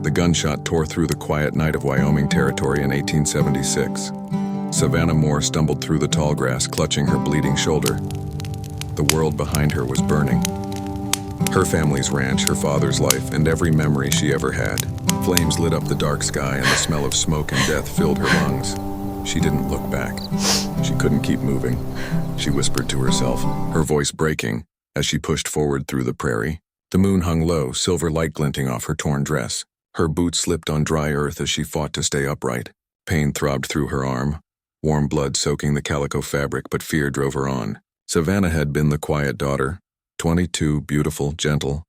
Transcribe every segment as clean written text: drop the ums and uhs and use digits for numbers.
The gunshot tore through the quiet night of Wyoming Territory in 1876. Savannah Moore stumbled through the tall grass, clutching her bleeding shoulder. The world behind her was burning. Her family's ranch, her father's life, and every memory she ever had. Flames lit up the dark sky, and the smell of smoke and death filled her lungs. She didn't look back. She couldn't keep moving. She whispered to herself, her voice breaking, as she pushed forward through the prairie. The moon hung low, silver light glinting off her torn dress. Her boots slipped on dry earth as she fought to stay upright. Pain throbbed through her arm, warm blood soaking the calico fabric, but fear drove her on. Savannah had been the quiet daughter, 22, beautiful, gentle,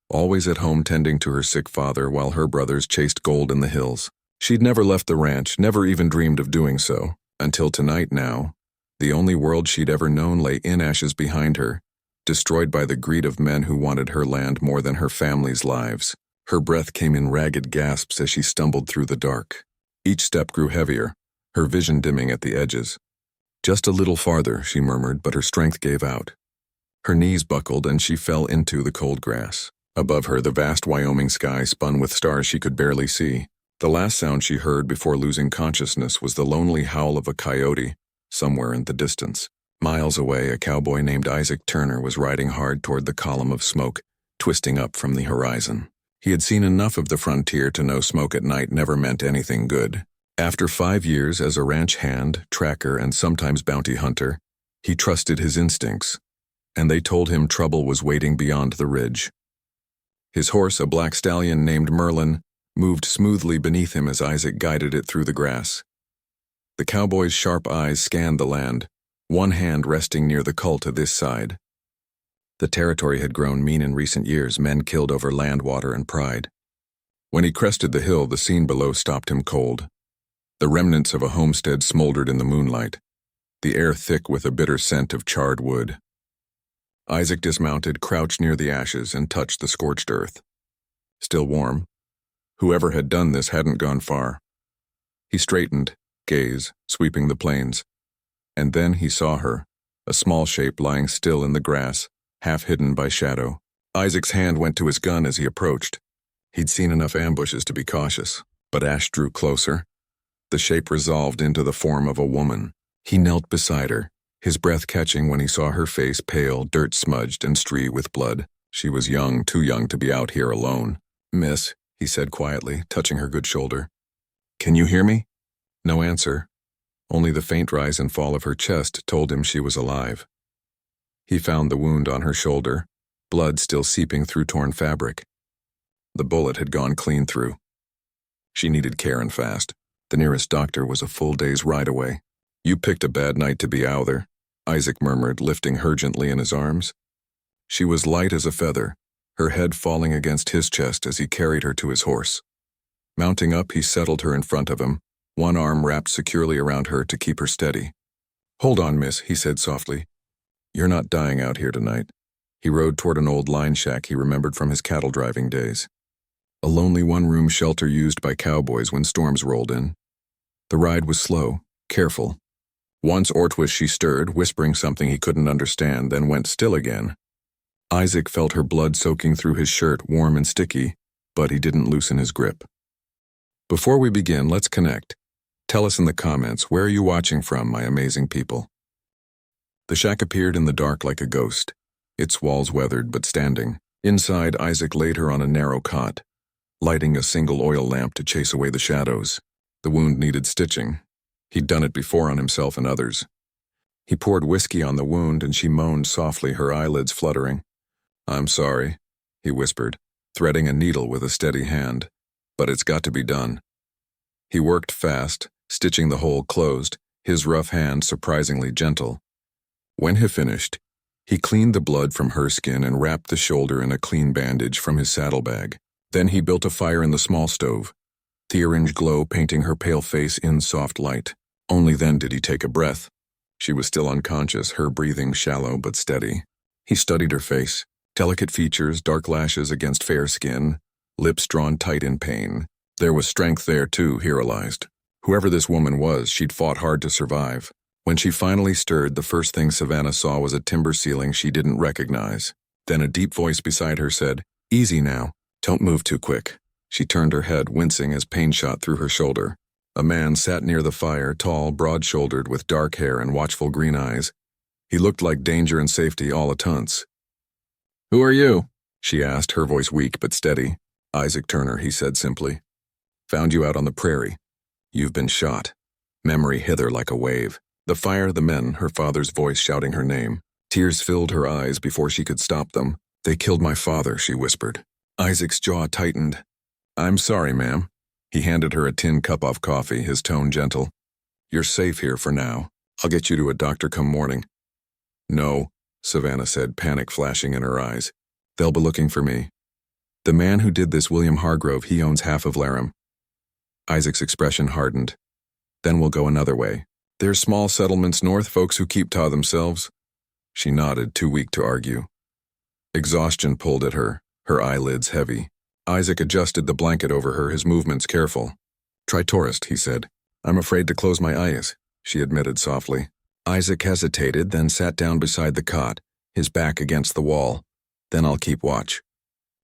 always at home tending to her sick father while her brothers chased gold in the hills. She'd never left the ranch, never even dreamed of doing so, until tonight now. The only world she'd ever known lay in ashes behind her, destroyed by the greed of men who wanted her land more than her family's lives. Her breath came in ragged gasps as she stumbled through the dark. Each step grew heavier, her vision dimming at the edges. Just a little farther, she murmured, but her strength gave out. Her knees buckled and she fell into the cold grass. Above her, the vast Wyoming sky spun with stars she could barely see. The last sound she heard before losing consciousness was the lonely howl of a coyote, somewhere in the distance. Miles away, a cowboy named Isaac Turner was riding hard toward the column of smoke, twisting up from the horizon. He had seen enough of the frontier to know smoke at night never meant anything good. After 5 years as a ranch hand, tracker, and sometimes bounty hunter, he trusted his instincts, and they told him trouble was waiting beyond the ridge. His horse, a black stallion named Merlin, moved smoothly beneath him as Isaac guided it through the grass. The cowboy's sharp eyes scanned the land, one hand resting near the cull to this side. The territory had grown mean in recent years, men killed over land, water, and pride. When he crested the hill, the scene below stopped him cold. The remnants of a homestead smoldered in the moonlight, the air thick with a bitter scent of charred wood. Isaac dismounted, crouched near the ashes, and touched the scorched earth. Still warm. Whoever had done this hadn't gone far. He straightened, gaze, sweeping the plains. And then he saw her, a small shape lying still in the grass, half hidden by shadow. Isaac's hand went to his gun as he approached. He'd seen enough ambushes to be cautious, but Ash drew closer. The shape resolved into the form of a woman. He knelt beside her, his breath catching when he saw her face pale, dirt-smudged, and streaked with blood. She was young, too young to be out here alone. "Miss," he said quietly, touching her good shoulder. "Can you hear me?" No answer. Only the faint rise and fall of her chest told him she was alive. He found the wound on her shoulder, blood still seeping through torn fabric. The bullet had gone clean through. She needed care and fast. The nearest doctor was a full day's ride away. "You picked a bad night to be out there," Isaac murmured, lifting her gently in his arms. She was light as a feather, her head falling against his chest as he carried her to his horse. Mounting up, he settled her in front of him, one arm wrapped securely around her to keep her steady. "Hold on, miss," he said softly. "You're not dying out here tonight." He rode toward an old line shack he remembered from his cattle driving days. A lonely one-room shelter used by cowboys when storms rolled in. The ride was slow, careful. Once or twice she stirred, whispering something he couldn't understand, then went still again. Isaac felt her blood soaking through his shirt, warm and sticky, but he didn't loosen his grip. "Before we begin, let's connect. Tell us in the comments, where are you watching from, my amazing people?" The shack appeared in the dark like a ghost, its walls weathered but standing. Inside, Isaac laid her on a narrow cot, lighting a single oil lamp to chase away the shadows. The wound needed stitching. He'd done it before on himself and others. He poured whiskey on the wound and she moaned softly, her eyelids fluttering. "I'm sorry," he whispered, threading a needle with a steady hand. "But it's got to be done." He worked fast, stitching the hole closed, his rough hand surprisingly gentle. When he finished, he cleaned the blood from her skin and wrapped the shoulder in a clean bandage from his saddlebag. Then he built a fire in the small stove, the orange glow painting her pale face in soft light. Only then did he take a breath. She was still unconscious, her breathing shallow but steady. He studied her face, delicate features, dark lashes against fair skin, lips drawn tight in pain. There was strength there too, he realized. Whoever this woman was, she'd fought hard to survive. When she finally stirred, the first thing Savannah saw was a timber ceiling she didn't recognize. Then a deep voice beside her said, "Easy now. Don't move too quick." She turned her head, wincing as pain shot through her shoulder. A man sat near the fire, tall, broad-shouldered, with dark hair and watchful green eyes. He looked like danger and safety all at once. "Who are you?" she asked, her voice weak but steady. "Isaac Turner," he said simply. "Found you out on the prairie. You've been shot." Memory hither like a wave. The fire, the men, her father's voice shouting her name. Tears filled her eyes before she could stop them. "They killed my father," she whispered. Isaac's jaw tightened. "I'm sorry, ma'am." He handed her a tin cup of coffee, his tone gentle. "You're safe here for now. I'll get you to a doctor come morning." "No," Savannah said, panic flashing in her eyes. "They'll be looking for me. The man who did this, William Hargrove, he owns half of Laram." Isaac's expression hardened. "Then we'll go another way. There's small settlements north, folks who keep to themselves." She nodded, too weak to argue. Exhaustion pulled at her, her eyelids heavy. Isaac adjusted the blanket over her, his movements careful. "Try tourist," he said. "I'm afraid to close my eyes," she admitted softly. Isaac hesitated, then sat down beside the cot, his back against the wall. "Then I'll keep watch."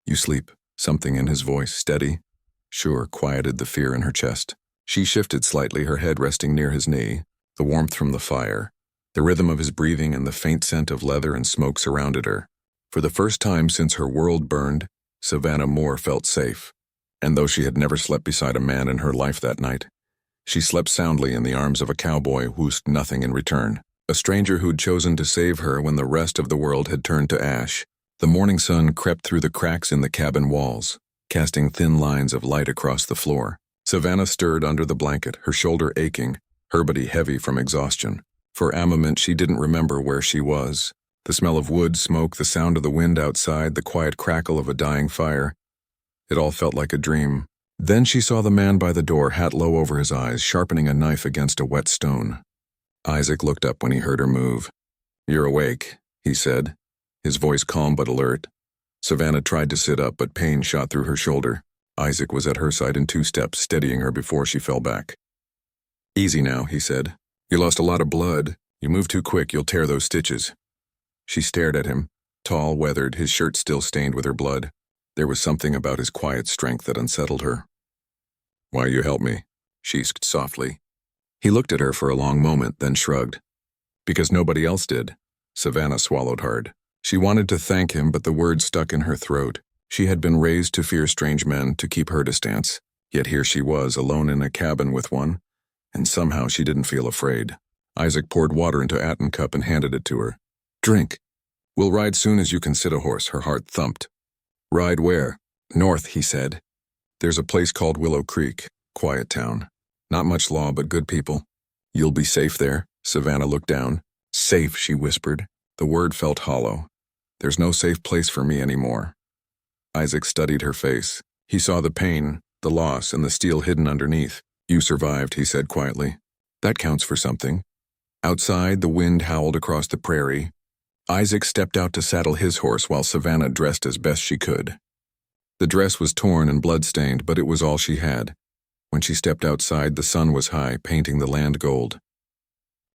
"You sleep," something in his voice, steady. "Sure," quieted the fear in her chest. She shifted slightly, her head resting near his knee. The warmth from the fire, the rhythm of his breathing, and the faint scent of leather and smoke surrounded her. For the first time since her world burned, Savannah Moore felt safe. And though she had never slept beside a man in her life that night, she slept soundly in the arms of a cowboy who asked nothing in return, a stranger who'd chosen to save her when the rest of the world had turned to ash. The morning sun crept through the cracks in the cabin walls, casting thin lines of light across the floor. Savannah stirred under the blanket, her shoulder aching, her body heavy from exhaustion. For a moment she didn't remember where she was. The smell of wood, smoke, the sound of the wind outside, the quiet crackle of a dying fire. It all felt like a dream. Then she saw the man by the door, hat low over his eyes, sharpening a knife against a wet stone. Isaac looked up when he heard her move. "You're awake," he said, his voice calm but alert. Savannah tried to sit up, but pain shot through her shoulder. Isaac was at her side in 2 steps, steadying her before she fell back. "Easy now," he said. "You lost a lot of blood. You move too quick, you'll tear those stitches." She stared at him, tall, weathered, his shirt still stained with her blood. There was something about his quiet strength that unsettled her. "Why you help me?" she asked softly. He looked at her for a long moment, then shrugged. "Because nobody else did." Savannah swallowed hard. She wanted to thank him, but the words stuck in her throat. She had been raised to fear strange men, to keep her distance. Yet here she was, alone in a cabin with one, and somehow she didn't feel afraid. Isaac poured water into a tin cup and handed it to her. "Drink. We'll ride soon as you can sit a horse," her heart thumped. "Ride where?" "North," he said. "There's a place called Willow Creek, quiet town. Not much law, but good people. You'll be safe there." Savannah looked down. "Safe," she whispered. The word felt hollow. "There's no safe place for me anymore." Isaac studied her face. He saw the pain, the loss, and the steel hidden underneath. "You survived," he said quietly. "That counts for something." Outside, the wind howled across the prairie. Isaac stepped out to saddle his horse while Savannah dressed as best she could. The dress was torn and blood-stained, but it was all she had. When she stepped outside, the sun was high, painting the land gold.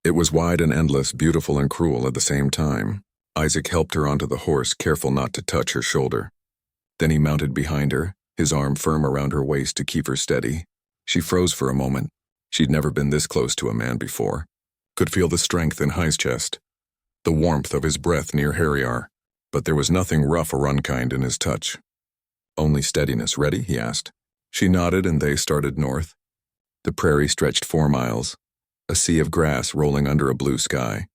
It was wide and endless, beautiful and cruel at the same time. Isaac helped her onto the horse, careful not to touch her shoulder. Then he mounted behind her, his arm firm around her waist to keep her steady. She froze for a moment. She'd never been this close to a man before. Could feel the strength in his chest, the warmth of his breath near Harriar, but there was nothing rough or unkind in his touch. "Only steadiness. Ready?" he asked. She nodded, and they started north. The prairie stretched 4 miles, a sea of grass rolling under a blue sky.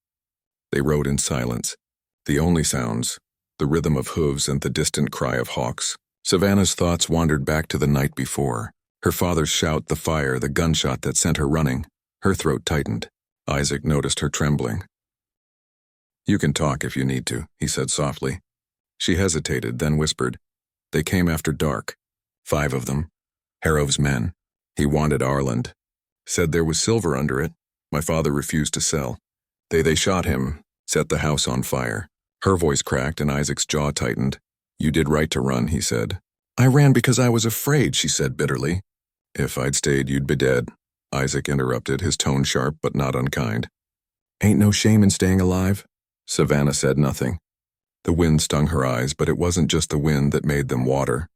They rode in silence. The only sounds, the rhythm of hooves and the distant cry of hawks. Savannah's thoughts wandered back to the night before. Her father's shout, the fire, the gunshot that sent her running. Her throat tightened. Isaac noticed her trembling. "You can talk if you need to," he said softly. She hesitated, then whispered. "They came after dark. 5 of them. Harrow's men. He wanted Arland. Said there was silver under it. My father refused to sell. They shot him, set the house on fire." Her voice cracked and Isaac's jaw tightened. "You did right to run," he said. "I ran because I was afraid," she said bitterly. "If I'd stayed, you'd be dead," Isaac interrupted, his tone sharp but not unkind. "Ain't no shame in staying alive?" Savannah said nothing. The wind stung her eyes, but it wasn't just the wind that made them water.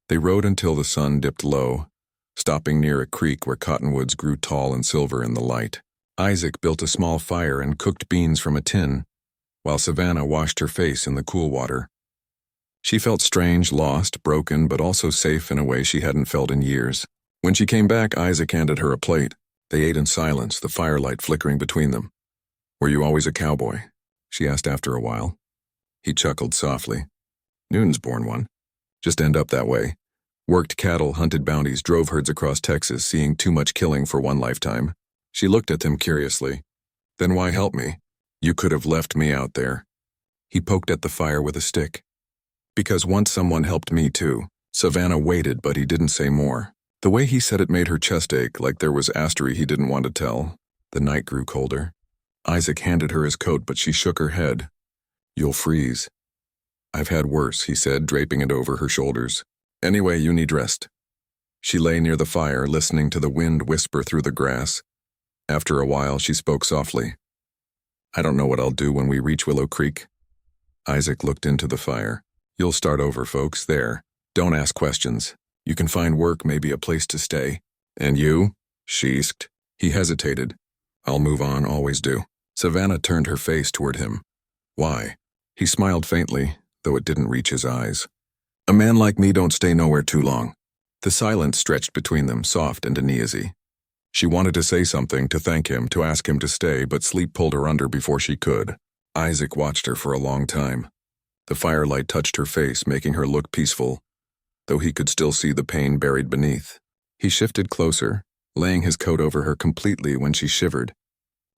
They rode until the sun dipped low, stopping near a creek where cottonwoods grew tall and silver in the light. Isaac built a small fire and cooked beans from a tin, while Savannah washed her face in the cool water. She felt strange, lost, broken, but also safe in a way she hadn't felt in years. When she came back, Isaac handed her a plate. They ate in silence, the firelight flickering between them. "Were you always a cowboy?" she asked after a while. He chuckled softly. "Newton's born one. Just end up that way. Worked cattle, hunted bounties, drove herds across Texas, seeing too much killing for one lifetime." She looked at him curiously. "Then why help me? You could have left me out there." He poked at the fire with a stick. "Because once someone helped me too." Savannah waited, but he didn't say more. The way he said it made her chest ache, like there was astery he didn't want to tell. The night grew colder. Isaac handed her his coat, but she shook her head. "You'll freeze." "I've had worse," he said, draping it over her shoulders. "Anyway, you need rest." She lay near the fire, listening to the wind whisper through the grass. After a while, she spoke softly. "I don't know what I'll do when we reach Willow Creek." Isaac looked into the fire. "You'll start over, folks, there. Don't ask questions. You can find work, maybe a place to stay." "And you?" she asked. He hesitated. "I'll move on, always do." Savannah turned her face toward him. "Why?" He smiled faintly, though it didn't reach his eyes. "A man like me don't stay nowhere too long." The silence stretched between them, soft and uneasy. She wanted to say something, to thank him, to ask him to stay, but sleep pulled her under before she could. Isaac watched her for a long time. The firelight touched her face, making her look peaceful, though he could still see the pain buried beneath. He shifted closer, laying his coat over her completely when she shivered.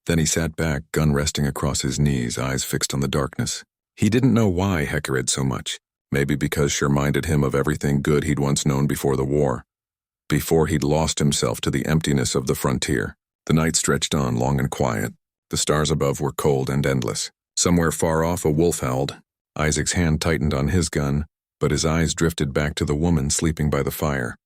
Then he sat back, gun resting across his knees, eyes fixed on the darkness. He didn't know why Heckered so much. Maybe because she reminded him of everything good he'd once known before the war. Before he'd lost himself to the emptiness of the frontier. The night stretched on, long and quiet. The stars above were cold and endless. Somewhere far off, a wolf howled. Isaac's hand tightened on his gun, but his eyes drifted back to the woman sleeping by the fire.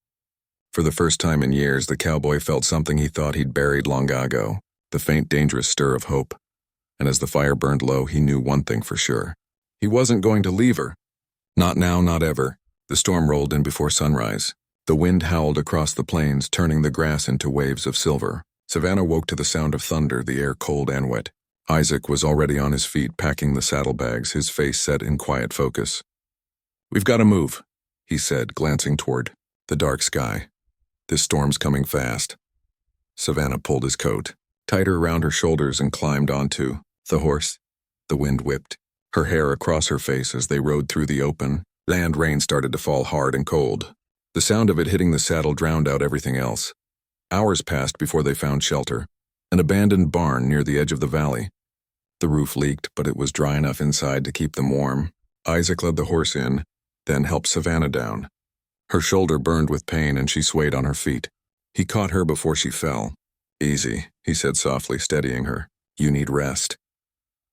For the first time in years, the cowboy felt something he thought he'd buried long ago, the faint, dangerous stir of hope. And as the fire burned low, he knew one thing for sure. He wasn't going to leave her. Not now, not ever. The storm rolled in before sunrise. The wind howled across the plains, turning the grass into waves of silver. Savannah woke to the sound of thunder, the air cold and wet. Isaac was already on his feet, packing the saddlebags, his face set in quiet focus. "We've got to move," he said, glancing toward the dark sky. "This storm's coming fast." Savannah pulled his coat tighter around her shoulders and climbed onto the horse. The wind whipped her hair across her face as they rode through the open land. Rain started to fall hard and cold. The sound of it hitting the saddle drowned out everything else. Hours passed before they found shelter, an abandoned barn near the edge of the valley. The roof leaked, but it was dry enough inside to keep them warm. Isaac led the horse in, then helped Savannah down. Her shoulder burned with pain and she swayed on her feet. He caught her before she fell. "Easy," he said softly, steadying her. "You need rest."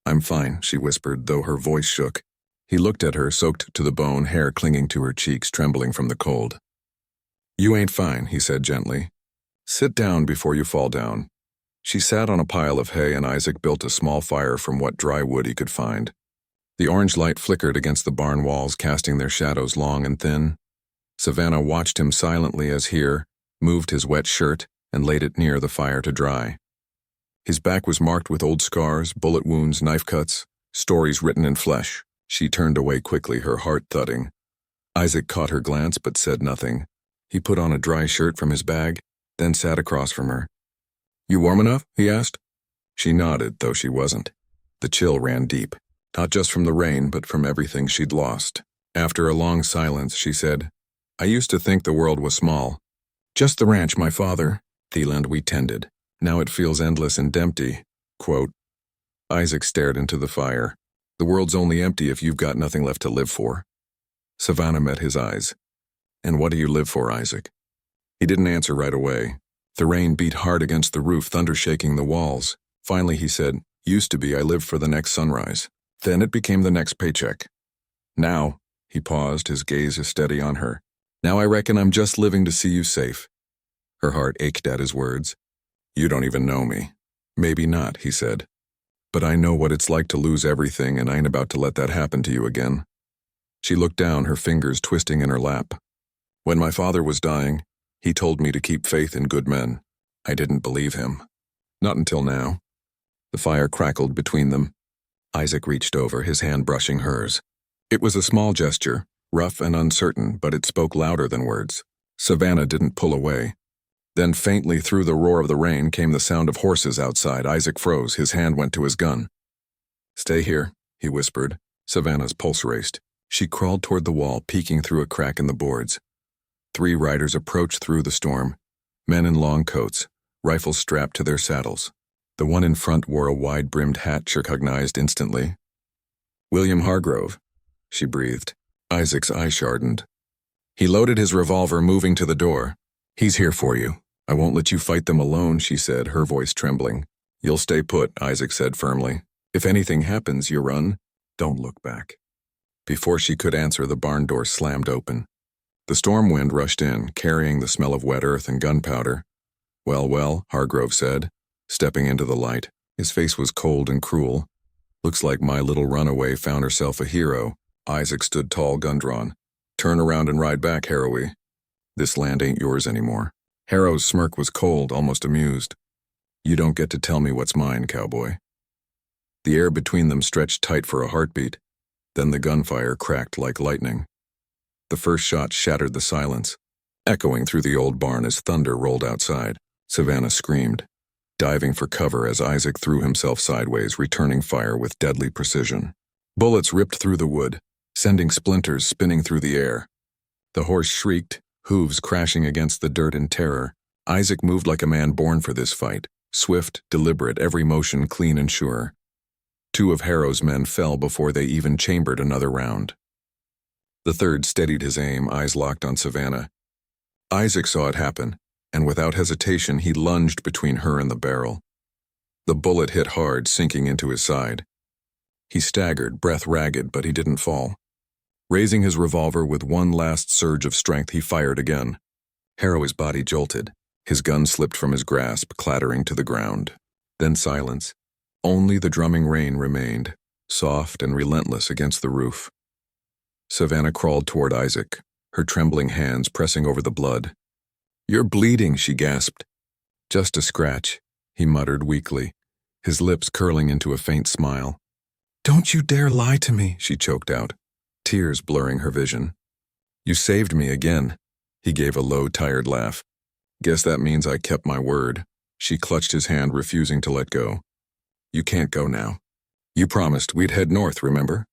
"I'm fine," she whispered, though her voice shook. He looked at her, soaked to the bone, hair clinging to her cheeks, trembling from the cold. "You ain't fine," he said gently. "Sit down before you fall down." She sat on a pile of hay and Isaac built a small fire from what dry wood he could find. The orange light flickered against the barn walls, casting their shadows long and thin. Savannah watched him silently as he moved his wet shirt and laid it near the fire to dry. His back was marked with old scars, bullet wounds, knife cuts, stories written in flesh. She turned away quickly, her heart thudding. Isaac caught her glance but said nothing. He put on a dry shirt from his bag, then sat across from her. "You warm enough?" he asked. She nodded, though she wasn't. The chill ran deep, not just from the rain, but from everything she'd lost. After a long silence, she said, "I used to think the world was small. Just the ranch my father, the land we tended. Now it feels endless and empty." Quote. Isaac stared into the fire. "The world's only empty if you've got nothing left to live for." Savannah met his eyes. "And what do you live for, Isaac?" He didn't answer right away. The rain beat hard against the roof, thunder shaking the walls. Finally he said, "Used to be I lived for the next sunrise. Then it became the next paycheck. Now," he paused, his gaze steady on her, "now I reckon I'm just living to see you safe." Her heart ached at his words. "You don't even know me." "Maybe not," he said. "But I know what it's like to lose everything, and I ain't about to let that happen to you again." She looked down, her fingers twisting in her lap. When my father was dying, he told me to keep faith in good men. I didn't believe him. Not until now. The fire crackled between them. Isaac reached over, his hand brushing hers. It was a small gesture, rough and uncertain, but it spoke louder than words. Savannah didn't pull away. Then faintly through the roar of the rain came the sound of horses outside. Isaac froze, his hand went to his gun. "Stay here," he whispered. Savannah's pulse raced. She crawled toward the wall, peeking through a crack in the boards. 3 riders approached through the storm, men in long coats, rifles strapped to their saddles. The one in front wore a wide-brimmed hat she recognized instantly. "William Hargrove," she breathed. Isaac's eye shardened. He loaded his revolver, moving to the door. "He's here for you. I won't let you fight them alone," she said, her voice trembling. "You'll stay put," Isaac said firmly. "If anything happens, you run. Don't look back." Before she could answer, the barn door slammed open. The storm wind rushed in, carrying the smell of wet earth and gunpowder. "Well, well," Hargrove said, stepping into the light. His face was cold and cruel. "Looks like my little runaway found herself a hero." Isaac stood tall, gun drawn. "Turn around and ride back, Harrowy. This land ain't yours anymore." Harrow's smirk was cold, almost amused. "You don't get to tell me what's mine, cowboy." The air between them stretched tight for a heartbeat. Then the gunfire cracked like lightning. The first shot shattered the silence, echoing through the old barn as thunder rolled outside. Savannah screamed, diving for cover as Isaac threw himself sideways, returning fire with deadly precision. Bullets ripped through the wood, sending splinters spinning through the air. The horse shrieked, hooves crashing against the dirt in terror. Isaac moved like a man born for this fight, swift, deliberate, every motion clean and sure. 2 of Harrow's men fell before they even chambered another round. The third steadied his aim, eyes locked on Savannah. Isaac saw it happen, and without hesitation he lunged between her and the barrel. The bullet hit hard, sinking into his side. He staggered, breath ragged, but he didn't fall. Raising his revolver with one last surge of strength, he fired again. Harrow's body jolted. His gun slipped from his grasp, clattering to the ground. Then silence. Only the drumming rain remained, soft and relentless against the roof. Savannah crawled toward Isaac, her trembling hands pressing over the blood. "You're bleeding," she gasped. "Just a scratch," he muttered weakly, his lips curling into a faint smile. "Don't you dare lie to me," she choked out, tears blurring her vision. "You saved me again." He gave a low, tired laugh. "Guess that means I kept my word." She clutched his hand, refusing to let go. "You can't go now. You promised we'd head north, remember?"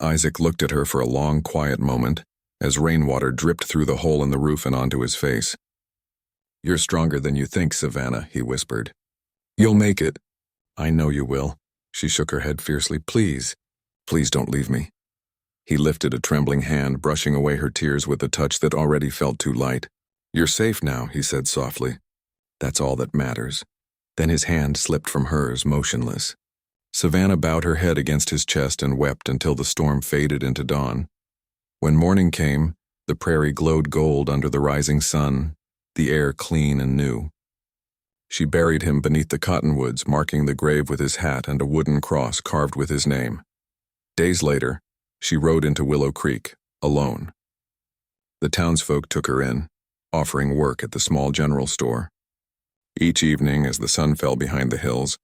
Isaac looked at her for a long, quiet moment, as rainwater dripped through the hole in the roof and onto his face. "You're stronger than you think, Savannah," he whispered. "You'll make it." "I know you will." She shook her head fiercely. "Please, please don't leave me." He lifted a trembling hand, brushing away her tears with a touch that already felt too light. "You're safe now," he said softly. "That's all that matters." Then his hand slipped from hers, motionless. Savannah bowed her head against his chest and wept until the storm faded into dawn. When morning came, the prairie glowed gold under the rising sun, the air clean and new. She buried him beneath the cottonwoods, marking the grave with his hat and a wooden cross carved with his name. Days later, she rode into Willow Creek, alone. The townsfolk took her in, offering work at the small general store. Each evening, as the sun fell behind the hills,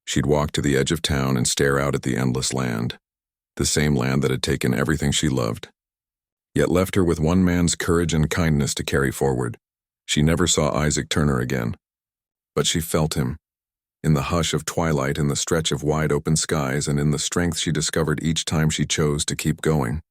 she'd walk to the edge of town and stare out at the endless land, the same land that had taken everything she loved, yet left her with one man's courage and kindness to carry forward. She never saw Isaac Turner again, but she felt him, in the hush of twilight, in the stretch of wide-open skies, and in the strength she discovered each time she chose to keep going.